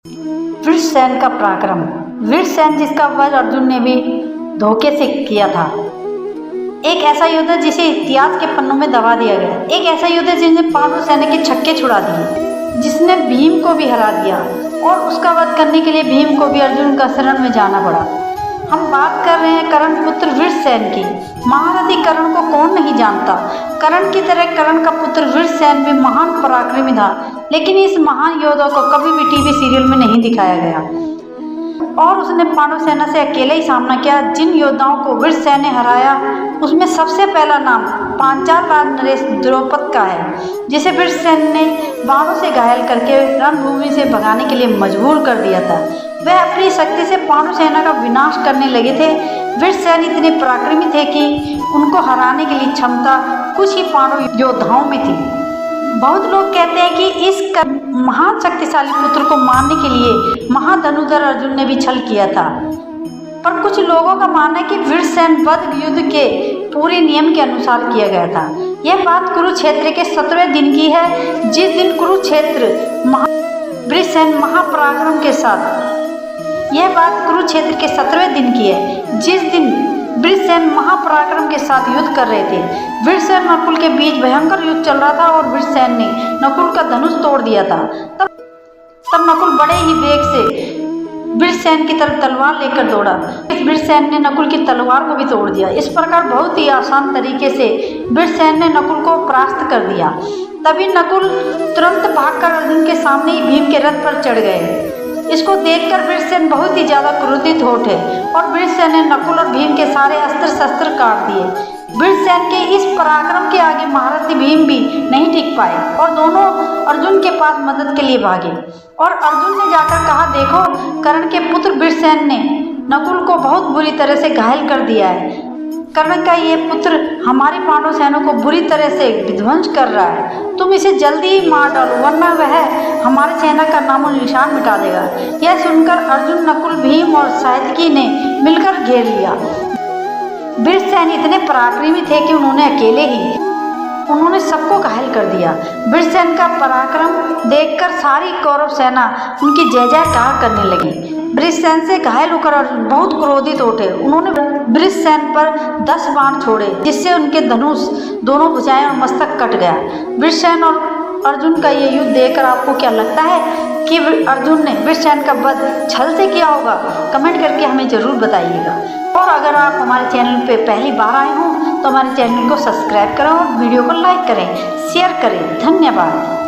वृषसेन का पराक्रम। वृषसेन जिसका वध अर्जुन ने भी धोखे से किया था। एक ऐसा योद्धा जिसे इतिहास के पन्नों में दबा दिया गया। एक ऐसा योद्धा जिसने पांडव सेना के छक्के छुड़ा दिए, जिसने भीम को भी हरा दिया और उसका वध करने के लिए भीम को भी अर्जुन का शरण में जाना पड़ा। हम बात कर रहे हैं कर्ण पुत्र वृषसेन की। महारथी कर्ण को कौन नहीं जानता। कर्ण की तरह कर्ण का पुत्र वृषसेन भी महान पराक्रमी था, लेकिन इस महान योद्धा को कभी भी टीवी सीरियल में नहीं दिखाया गया और उसने पांडव सेना से अकेले ही सामना किया। जिन योद्धाओं को वृषसेन ने हराया उसमें सबसे पहला नाम पांचाल राज नरेश द्रौपद का है, जिसे वृषसेन ने बाणों से घायल करके रणभूमि से भगाने के लिए मजबूर कर दिया था। वह अपनी शक्ति से पांडव सेना का विनाश करने लगे थे। वृषसेन इतने पराक्रमी थे कि उनको हराने के लिए क्षमता कुछ ही पांडव योद्धाओं में थी। बहुत लोग कहते हैं कि इस महान शक्तिशाली पुत्र को मारने के लिए महाधनुधर अर्जुन ने भी छल किया था, पर कुछ लोगों का मानना है कि वृषसेन वध युद्ध के पूरे नियम के अनुसार किया गया था। यह बात कुरुक्षेत्र के 17वें दिन की है, जिस दिन कुरुक्षेत्र वृषसेन महापराक्रम के साथ यह बात कुरुक्षेत्र के 17वें दिन की है, जिस दिन वृषसेन महापराक्रम के साथ युद्ध कर रहे थे। वृषसेन नकुल के बीच भयंकर युद्ध चल रहा था और वृषसेन ने नकुल का धनुष तोड़ दिया था। तब नकुल बड़े ही वेग से वृषसेन की तरफ तलवार लेकर दौड़ा। वृषसेन ने नकुल की तलवार को भी तोड़ दिया। इस प्रकार बहुत ही आसान तरीके से वृषसेन ने नकुल को परास्त कर दिया। तभी नकुल तुरंत भागकर अर्जुन के सामने ही भीम के रथ पर चढ़ गए। इसको देखकर वृषसेन बहुत ही ज्यादा क्रोधित हो उठे और वृषसेन ने नकुल और भीम के सारे अस्त्र शस्त्र काट दिए। वृषसेन के इस पराक्रम के आगे महारथी भीम भी नहीं टिक पाए और दोनों अर्जुन के पास मदद के लिए भागे। और अर्जुन ने जाकर कहा, देखो कर्ण के पुत्र वृषसेन ने नकुल को बहुत बुरी तरह से घायल कर दिया है। कर्ण का ये पुत्र हमारी पांडव सेना को बुरी तरह से विध्वंस कर रहा है। तुम इसे जल्दी ही मार डालो, वरना वह हमारी सेना का नामो निशान मिटा देगा। यह सुनकर अर्जुन, नकुल, भीम और सात्यकी ने मिलकर घेर लिया। वृषसेन इतने पराक्रमी थे कि उन्होंने सबको घायल कर दिया। वृषसेन का पराक्रम देखकर सारी कौरव सेना उनकी जय जयकार करने लगी। वृषसेन से घायल होकर अर्जुन बहुत क्रोधित उठे। उन्होंने वृषसेन पर 10 बाण छोड़े, जिससे उनके धनुष, दोनों भुजाएं और मस्तक कट गया। वृषसेन और अर्जुन का ये युद्ध देखकर आपको क्या लगता है कि अर्जुन ने वृषसेन का वध छल से किया होगा? कमेंट करके हमें जरूर बताइएगा। और अगर आप हमारे चैनल पे पहली बार आए हों तो हमारे चैनल को सब्सक्राइब करें और वीडियो को लाइक करें, शेयर करें। धन्यवाद।